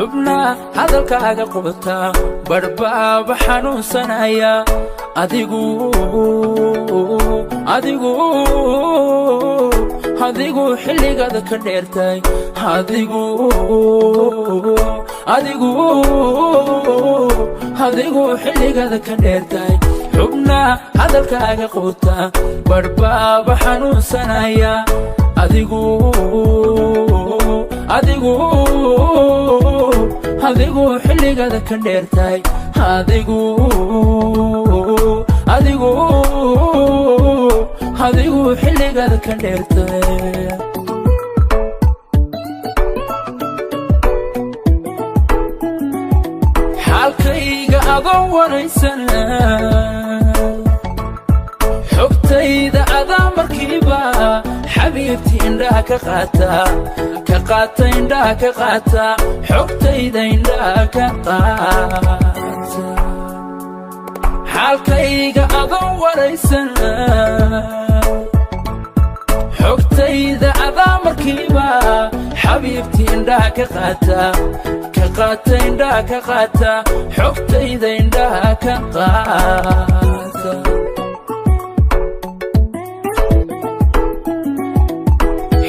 xubna hadalkaaga qubta barbaaba xanuunsanaya adigu xilligaada ka dheertay adigu xilligaada ka dheertay xubna hadalkaaga qubta barbaaba xanuunsanaya adigu xilligaada ka dheertay adigu xilligaada ka dheertay xaalkayga adoo waraysana xogtayda adaa markiiba xabiibtii indhaha ka qaata indhaha ka qaata xogtayda indhaha ka qaata xaalkayga adoo waraysana xogtayda adaa markiiba xabiibtii indhaha ka qaata indhaha ka qaata xogtayda indhaha ka qaata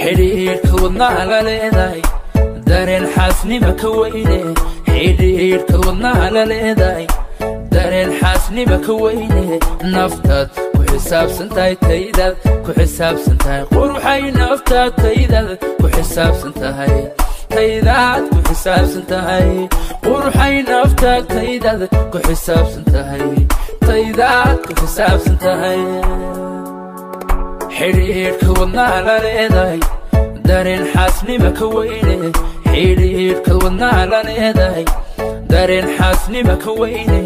xidhiidhka wadnaha la leedahay dareen xaasnima ka weyne xidhiidhka wadnaha la leedahay dareen xaasnima ka weyne naftaad ku xisaabsantahay taydaad ku xisaabsantahay quruxay naftaad taydaad ku xisaabsantahay taydaad ku xisaabsantahay quruxay naftaad taydaad ku xisaabsantahay taydaad ku xisaabsantahay xidhiidhka wadnaha la leedahay dareen xaasnima ka weyne xidhiidhka wadnaha la leedahay dareen xaasnima ka weyne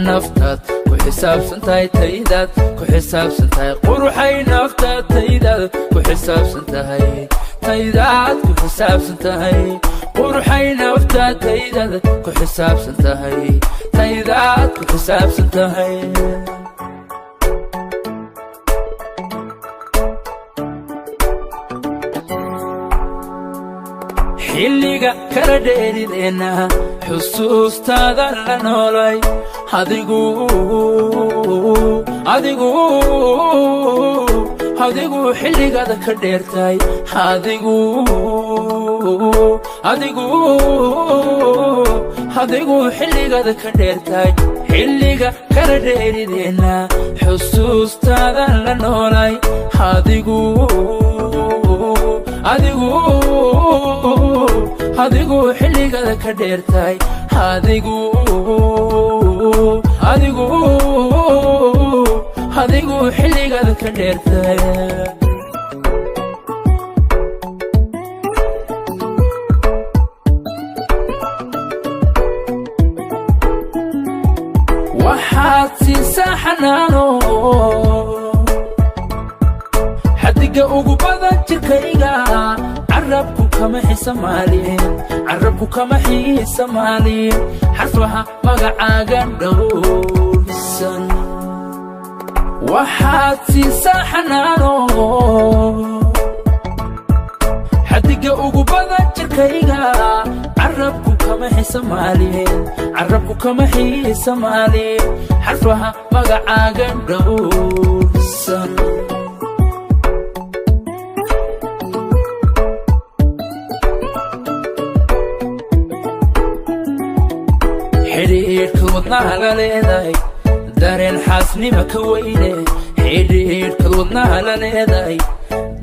naftaad ku xisaabsantahay taydaad ku xisaabsantahay quruxay naftaad taydaad ku xisaabsantahay taydaad ku xisaabsantahay quruxay naftaad taydaad ku xisaabsantahay taydaad ku xisaabsantahay xilliga kala dheerideenna xusuustaada la noolay adigu xilligaada ka dheertay adigu xilligaada ka dheertay xilliga kala dheerideenna xusuustaada la noolay adigu xilligaada ka dheertay adigu xilligaada ka dheertay waxaad siisaa xanaano xadiga ugu badan jirkayga carabku kama xiisa maalin xarfaha magacaaga dhowrsan waxaad siisaa xanaano xadiga ugu badan jirkayga carabku kama xiisa maalin xarfaha magacaaga dhowrsan xidhiidhka wadnaha la leedahay dareen xaasnima ka weyne xidhiidhka wadnaha la leedahay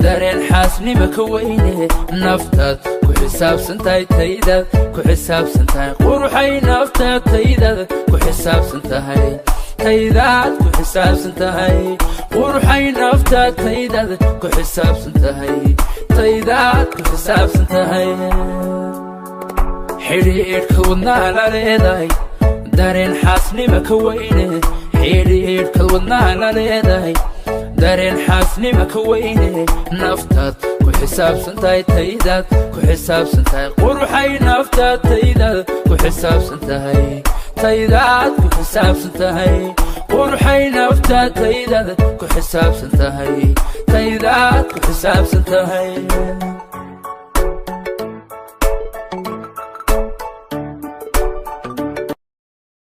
dareen xaasnima ka weyne naftaad ku xisaabsantahay taydaad ku xisaabsantahay quruxay naftaad taydaad ku xisaabsantahay taydaad ku xisaabsantahay quruxay naftaad taydaad ku xisaabsantahay taydaad ku xisaabsantahay xidhiidhka wadnaha la leedahay dareen xaasnima ka weyne xidhiidhka wadnaha la leedahay dareen xaasnima ka weyne naftaad ku xisaabsantahay taydaad ku xisaabsantahay quruxay naftaad taydaad ku xisaabsantahay taydaad ku xisaabsantahay quruxay naftaad taydaad ku xisaabsantahay taydaad ku xisaabsantahay